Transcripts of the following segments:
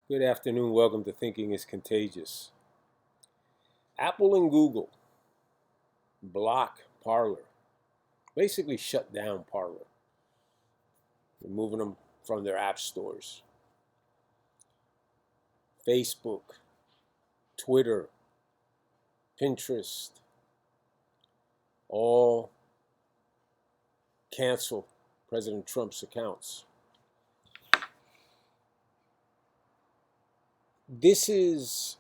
Good afternoon. Welcome to Thinking is Contagious. Apple and Google block Parler, basically shut down Parler, removing them from their app stores. Facebook, Twitter, Pinterest, all cancel President Trump's accounts. This is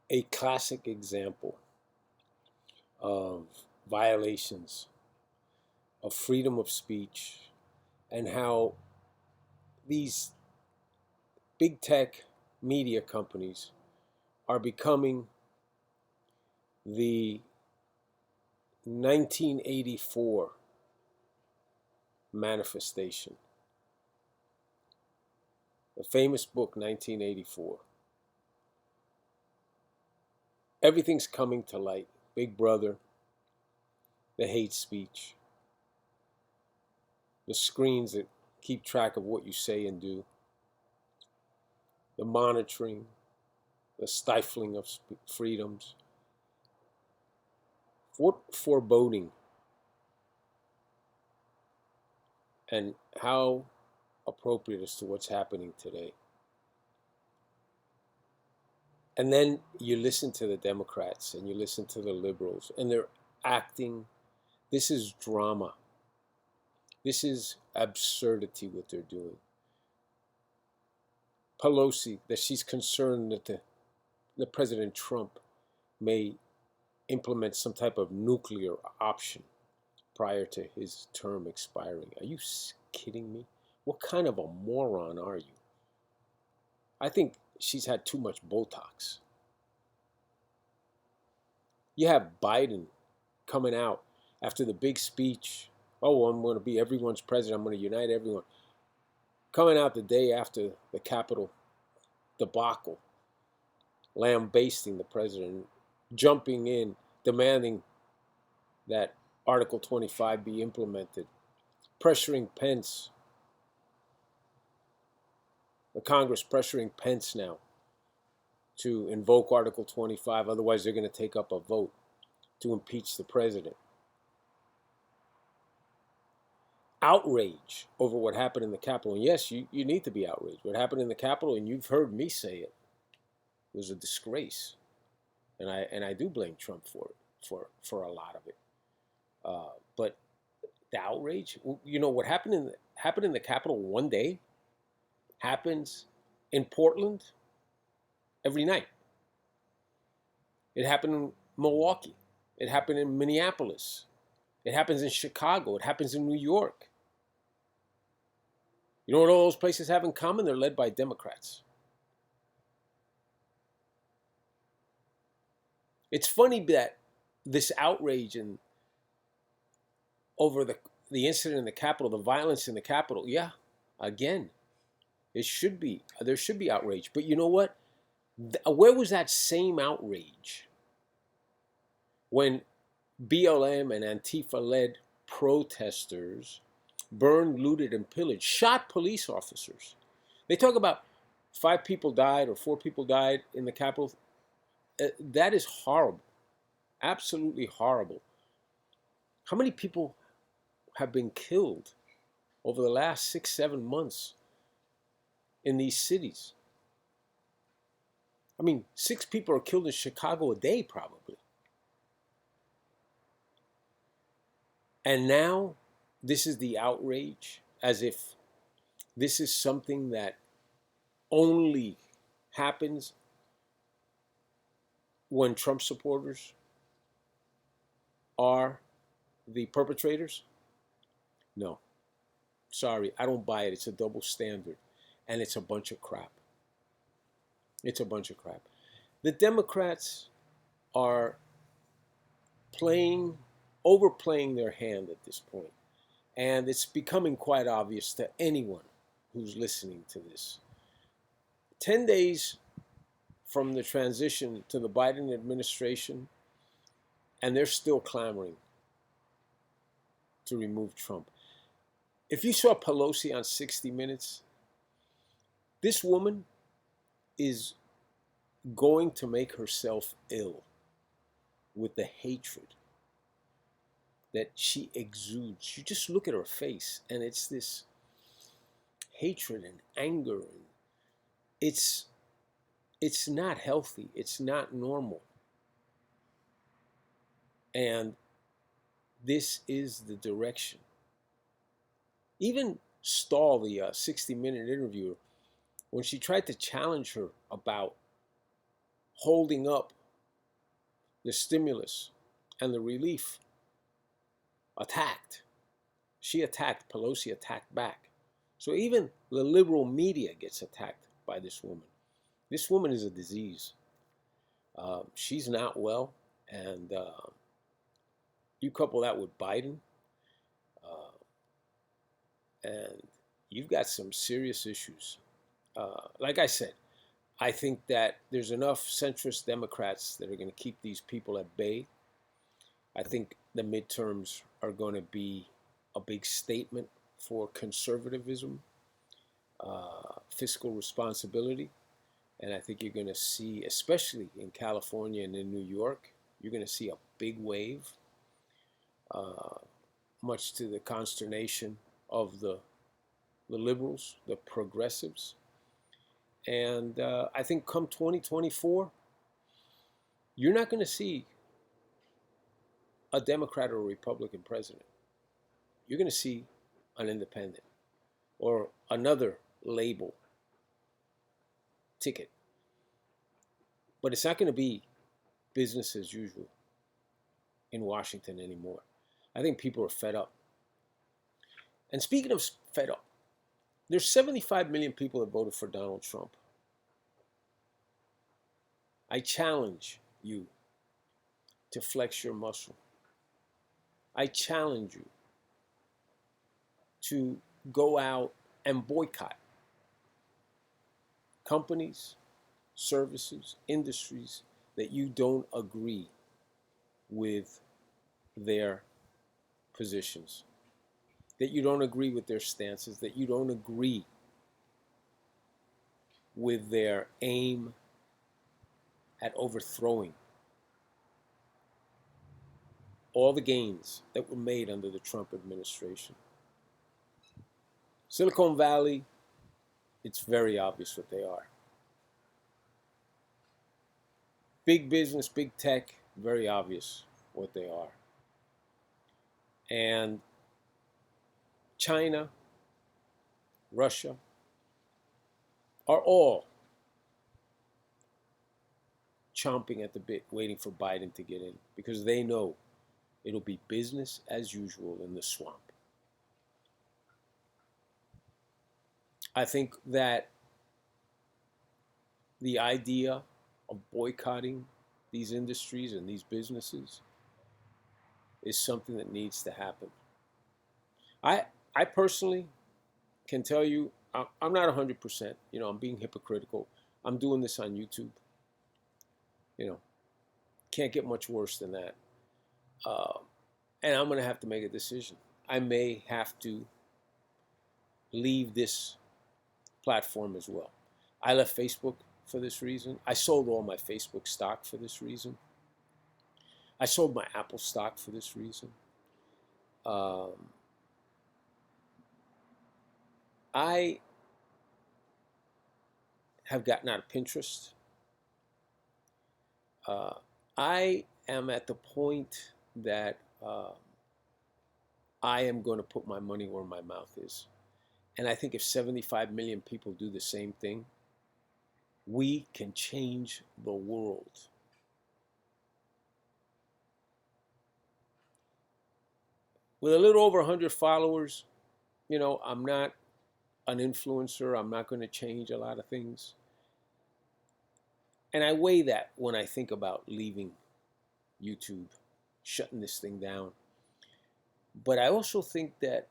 a classic example of violations of freedom of speech and how these big tech media companies are becoming the 1984 manifestation. The famous book, 1984. Everything's coming to light. Big Brother, the hate speech, the screens that keep track of what you say and do, the monitoring, the stifling of freedoms. What foreboding and how appropriate as to what's happening today. And then you listen to the Democrats and you listen to the liberals, and they're acting. This is drama. This is absurdity what they're doing. Pelosi, that she's concerned that the President Trump may implement some type of nuclear option prior to his term expiring. Are you kidding me? What kind of a moron are you? I think she's had too much Botox. You have Biden coming out after the big speech. Oh, I'm going to be everyone's president. I'm going to unite everyone. Coming out the day after the Capitol debacle, lambasting the president, jumping in, demanding that Article 25 be implemented, pressuring Pence, the Congress pressuring Pence now to invoke Article 25, otherwise they're going to take up a vote to impeach the president. Outrage over what happened in the Capitol. And yes, you need to be outraged. What happened in the Capitol, and you've heard me say it, was a disgrace. And I do blame Trump for it, for a lot of it. But the outrage, you know what happened in the Capitol one day happens in Portland every night. It happened in Milwaukee. It happened in Minneapolis. It happens in Chicago. It happens in New York. You know what all those places have in common? They're led by Democrats. It's funny that this outrage and over the incident in the Capitol, the violence in the Capitol, yeah, again, there should be outrage. But you know what? Where was that same outrage when BLM and Antifa-led protesters burned, looted, and pillaged, shot police officers? They talk about 5 people died or 4 people died in the Capitol. That is horrible. Absolutely horrible. How many people have been killed over the last 6-7 months in these cities? I mean, 6 people are killed in Chicago a day, probably. And now, this is the outrage, as if this is something that only happens when Trump supporters are the perpetrators. No. Sorry, I don't buy it. It's a double standard. And it's a bunch of crap. It's a bunch of crap. The Democrats are overplaying their hand at this point. And it's becoming quite obvious to anyone who's listening to this. 10 days from the transition to the Biden administration, and they're still clamoring to remove Trump. If you saw Pelosi on 60 Minutes, this woman is going to make herself ill with the hatred that she exudes. You just look at her face, and it's this hatred and anger, and it's not healthy. It's not normal. And this is the direction. Even Stahl, the 60-minute interviewer, when she tried to challenge her about holding up the stimulus and the relief, attacked. She attacked. Pelosi attacked back. So even the liberal media gets attacked by this woman. This woman is a disease. She's not well, and you couple that with Biden, and you've got some serious issues. Like I said, I think that there's enough centrist Democrats that are going to keep these people at bay. I think the midterms are going to be a big statement for conservatism, fiscal responsibility. And I think you're going to see, especially in California and in New York, you're going to see a big wave, much to the consternation of the liberals, the progressives. And I think come 2024, you're not going to see a Democrat or a Republican president. You're going to see an independent or another label ticket. But it's not going to be business as usual in Washington anymore. I think people are fed up. And speaking of fed up, there's 75 million people that voted for Donald Trump. I challenge you to flex your muscle. I challenge you to go out and boycott companies, services, industries that you don't agree with their positions, that you don't agree with their stances, that you don't agree with their aim at overthrowing all the gains that were made under the Trump administration. Silicon Valley, it's very obvious what they are. Big business, big tech, very obvious what they are. And China, Russia, are all chomping at the bit, waiting for Biden to get in, because they know it'll be business as usual in the swamp. I think that the idea of boycotting these industries and these businesses is something that needs to happen. I personally can tell you, I'm not 100%. I'm being hypocritical. I'm doing this on YouTube. Can't get much worse than that. And I'm going to have to make a decision. I may have to leave this platform as well. I left Facebook for this reason. I sold all my Facebook stock for this reason. I sold my Apple stock for this reason. I have gotten out of Pinterest. I am at the point that I am going to put my money where my mouth is. And I think if 75 million people do the same thing, we can change the world. With a little over 100 followers, I'm not an influencer. I'm not going to change a lot of things. And I weigh that when I think about leaving YouTube, shutting this thing down. But I also think that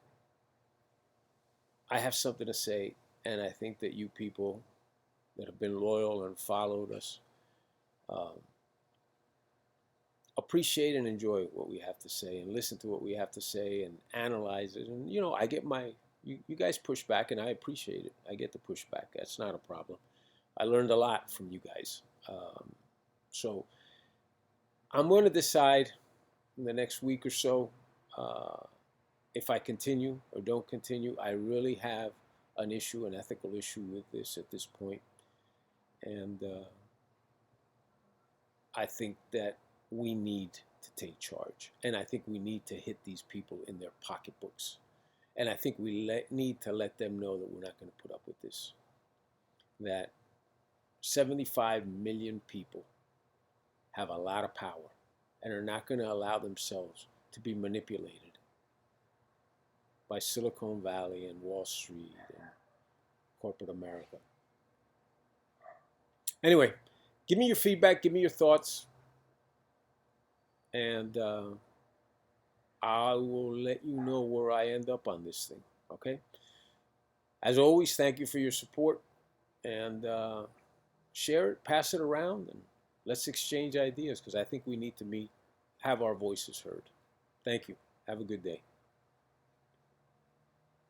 I have something to say, and I think that you people that have been loyal and followed us appreciate and enjoy what we have to say and listen to what we have to say and analyze it. And, I get you guys push back, and I appreciate it. I get the pushback. That's not a problem. I learned a lot from you guys. So I'm going to decide in the next week or so uh, if I continue or don't continue. I really have an issue, an ethical issue with this at this point. And I think that we need to take charge. And I think we need to hit these people in their pocketbooks. And I think we need to let them know that we're not going to put up with this. That 75 million people have a lot of power and are not going to allow themselves to be manipulated by Silicon Valley and Wall Street and corporate America. Anyway, give me your feedback, give me your thoughts, and I will let you know where I end up on this thing, okay? As always, thank you for your support, and share it, pass it around, and let's exchange ideas, because I think we need to have our voices heard. Thank you. Have a good day.